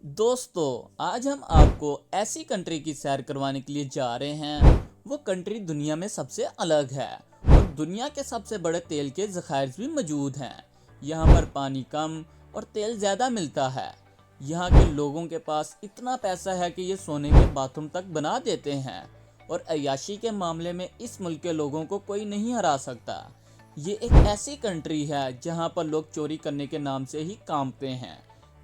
دوستو آج ہم آپ کو ایسی کنٹری کی سیر کروانے کے لیے جا رہے ہیں۔ وہ کنٹری دنیا میں سب سے الگ ہے اور دنیا کے سب سے بڑے تیل کے ذخائر بھی موجود ہیں۔ یہاں پر پانی کم اور تیل زیادہ ملتا ہے۔ یہاں کے لوگوں کے پاس اتنا پیسہ ہے کہ یہ سونے کے باتھ روم تک بنا دیتے ہیں اور عیاشی کے معاملے میں اس ملک کے لوگوں کو کوئی نہیں ہرا سکتا۔ یہ ایک ایسی کنٹری ہے جہاں پر لوگ چوری کرنے کے نام سے ہی کانپتے ہیں،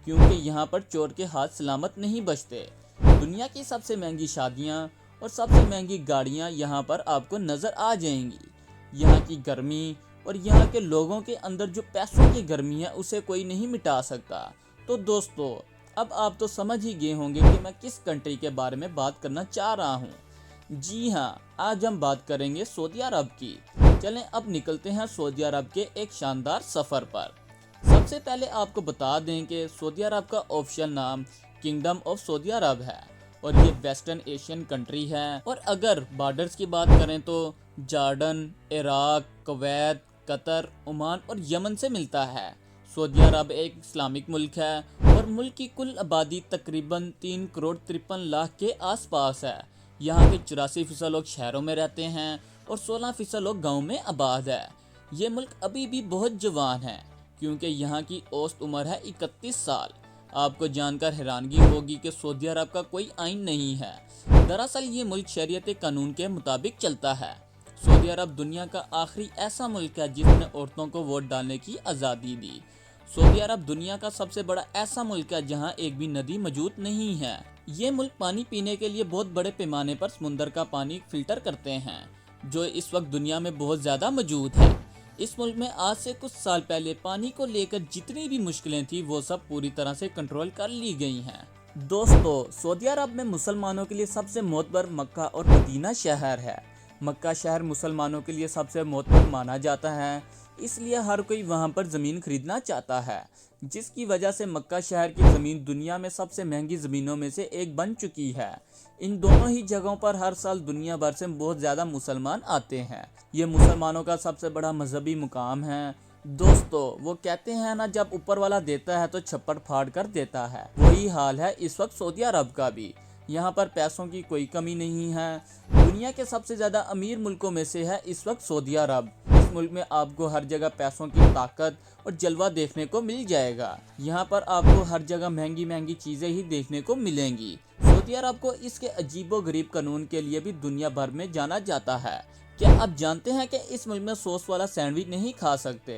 کیونکہ یہاں پر چور کے ہاتھ سلامت نہیں بچتے۔ دنیا کی سب سے مہنگی شادیاں اور سب سے مہنگی گاڑیاں یہاں پر آپ کو نظر آ جائیں گی۔ یہاں کی گرمی اور یہاں کے لوگوں کے اندر جو پیسوں کی گرمی ہے اسے کوئی نہیں مٹا سکتا۔ تو دوستو اب آپ تو سمجھ ہی گئے ہوں گے کہ میں کس کنٹری کے بارے میں بات کرنا چاہ رہا ہوں۔ جی ہاں، آج ہم بات کریں گے سعودی عرب کی۔ چلیں اب نکلتے ہیں سعودی عرب کے ایک شاندار سفر پر۔ سب سے پہلے آپ کو بتا دیں کہ سعودی عرب کا آفیشل نام کنگڈم آف سعودی عرب ہے اور یہ ویسٹرن ایشین کنٹری ہے، اور اگر بارڈرز کی بات کریں تو جارڈن، عراق، کویت، قطر، عمان اور یمن سے ملتا ہے۔ سعودی عرب ایک اسلامک ملک ہے اور ملک کی کل آبادی تقریباً 3,53,00,000 کے آس پاس ہے۔ یہاں کے 84% لوگ شہروں میں رہتے ہیں اور 16% لوگ گاؤں میں آباد ہے۔ یہ ملک ابھی بھی بہت جوان ہے کیونکہ یہاں کی اوسط عمر ہے 31 سال۔ آپ کو جان کر حیرانگی ہوگی کہ سعودی عرب کا کوئی آئین نہیں ہے۔ دراصل یہ ملک شریعت قانون کے مطابق چلتا ہے۔ سعودی عرب دنیا کا آخری ایسا ملک ہے جس نے عورتوں کو ووٹ ڈالنے کی آزادی دی۔ سعودی عرب دنیا کا سب سے بڑا ایسا ملک ہے جہاں ایک بھی ندی موجود نہیں ہے۔ یہ ملک پانی پینے کے لیے بہت بڑے پیمانے پر سمندر کا پانی فلٹر کرتے ہیں، جو اس وقت دنیا میں بہت زیادہ موجود ہے۔ اس ملک میں آج سے کچھ سال پہلے پانی کو لے کر جتنی بھی مشکلیں تھیں وہ سب پوری طرح سے کنٹرول کر لی گئی ہیں۔ دوستو سعودی عرب میں مسلمانوں کے لیے سب سے معتبر مکہ اور مدینہ شہر ہے۔ مکہ شہر مسلمانوں کے لیے سب سے معتبر مانا جاتا ہے، اس لیے ہر کوئی وہاں پر زمین خریدنا چاہتا ہے، جس کی وجہ سے مکہ شہر کی زمین دنیا میں سب سے مہنگی زمینوں میں سے ایک بن چکی ہے۔ ان دونوں ہی جگہوں پر ہر سال دنیا بھر سے بہت زیادہ مسلمان آتے ہیں۔ یہ مسلمانوں کا سب سے بڑا مذہبی مقام ہے۔ دوستو وہ کہتے ہیں نا، جب اوپر والا دیتا ہے تو چھپڑ پھاڑ کر دیتا ہے، وہی حال ہے اس وقت سعودی عرب کا بھی۔ یہاں پر پیسوں کی کوئی کمی نہیں ہے۔ دنیا کے سب سے زیادہ امیر ملکوں میں سے ہے اس وقت سعودی عرب۔ اس ملک میں آپ کو ہر جگہ پیسوں کی طاقت اور جلوہ دیکھنے کو مل جائے گا۔ یہاں پر آپ کو ہر جگہ مہنگی مہنگی چیزیں ہی دیکھنے کو ملیں گی۔ سعودی عرب کو اس کے عجیب و غریب قانون کے لیے بھی دنیا بھر میں جانا جاتا ہے۔ کیا آپ جانتے ہیں کہ اس ملک میں سوس والا سینڈوچ نہیں کھا سکتے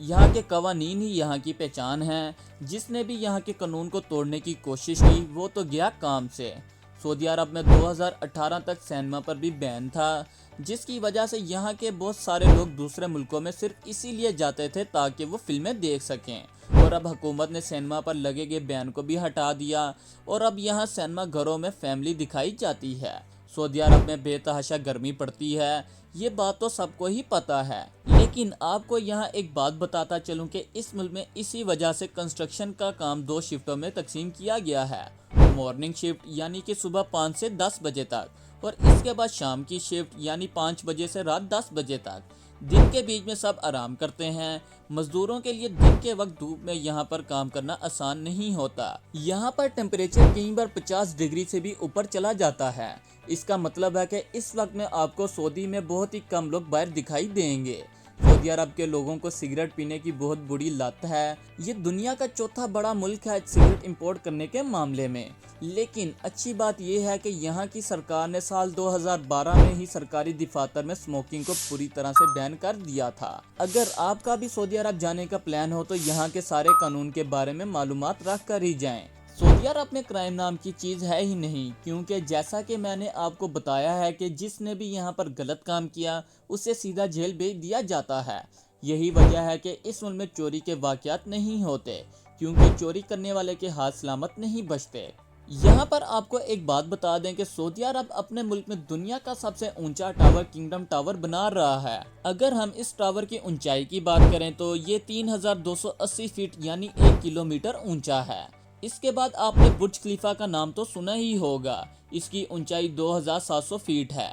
یہاں کے قوانین ہی یہاں کی پہچان ہیں۔ جس نے بھی یہاں کے قانون کو توڑنے کی کوشش کی وہ تو گیا کام سے۔ سعودی عرب میں 2018 تک سینما پر بھی بین تھا، جس کی وجہ سے یہاں کے بہت سارے لوگ دوسرے ملکوں میں صرف اسی لیے جاتے تھے تاکہ وہ فلمیں دیکھ سکیں، اور اب حکومت نے سینما پر لگے گئے بین کو بھی ہٹا دیا اور اب یہاں سینما گھروں میں فیملی دکھائی جاتی ہے۔ سعودی عرب میں بے تحاشا گرمی پڑتی ہے، یہ بات تو سب کو ہی پتا ہے، لیکن آپ کو یہاں ایک بات بتاتا چلوں کہ اس ملک میں اسی وجہ سے کنسٹرکشن کا کام 2 شفٹوں میں تقسیم کیا گیا ہے۔ مارننگ شفٹ یعنی کہ صبح 5 سے 10 بجے تک، اور اس کے بعد شام کی شفٹ یعنی 5 بجے سے رات 10 بجے تک۔ دن کے بیچ میں سب آرام کرتے ہیں۔ مزدوروں کے لیے دن کے وقت دھوپ میں یہاں پر کام کرنا آسان نہیں ہوتا۔ یہاں پر ٹیمپریچر کئی بار 50 ڈگری سے بھی اوپر چلا جاتا ہے۔ اس کا مطلب ہے کہ اس وقت میں آپ کو سعودی میں بہت ہی کم لوگ باہر دکھائی دیں گے۔ سعودی عرب کے لوگوں کو سگریٹ پینے کی بہت بری لت ہے۔ یہ دنیا کا چوتھا بڑا ملک ہے سگریٹ امپورٹ کرنے کے معاملے میں، لیکن اچھی بات یہ ہے کہ یہاں کی سرکار نے سال 2012 میں ہی سرکاری دفاتر میں اسموکنگ کو پوری طرح سے بین کر دیا تھا۔ اگر آپ کا بھی سعودی عرب جانے کا پلان ہو تو یہاں کے سارے قانون کے بارے میں معلومات رکھ کر ہی جائیں۔ سعودی عرب میں کرائم نام کی چیز ہے ہی نہیں، کیونکہ جیسا کہ میں نے آپ کو بتایا ہے کہ جس نے بھی یہاں پر غلط کام کیا اسے سیدھا جیل بھیج دیا جاتا ہے۔ یہی وجہ ہے کہ اس ملک میں چوری کے واقعات نہیں ہوتے، کیونکہ چوری کرنے والے کے ہاتھ سلامت نہیں بچتے۔ یہاں پر آپ کو ایک بات بتا دیں کہ سعودی عرب اپنے ملک میں دنیا کا سب سے اونچا ٹاور کنگڈم ٹاور بنا رہا ہے۔ اگر ہم اس ٹاور کی اونچائی کی بات کریں تو یہ 3280 فٹ یعنی 1 کلومیٹر اونچا ہے۔ اس کے بعد آپ نے برج خلیفہ کا نام تو سنا ہی ہوگا، اس کی اونچائی 2700 فٹ ہے۔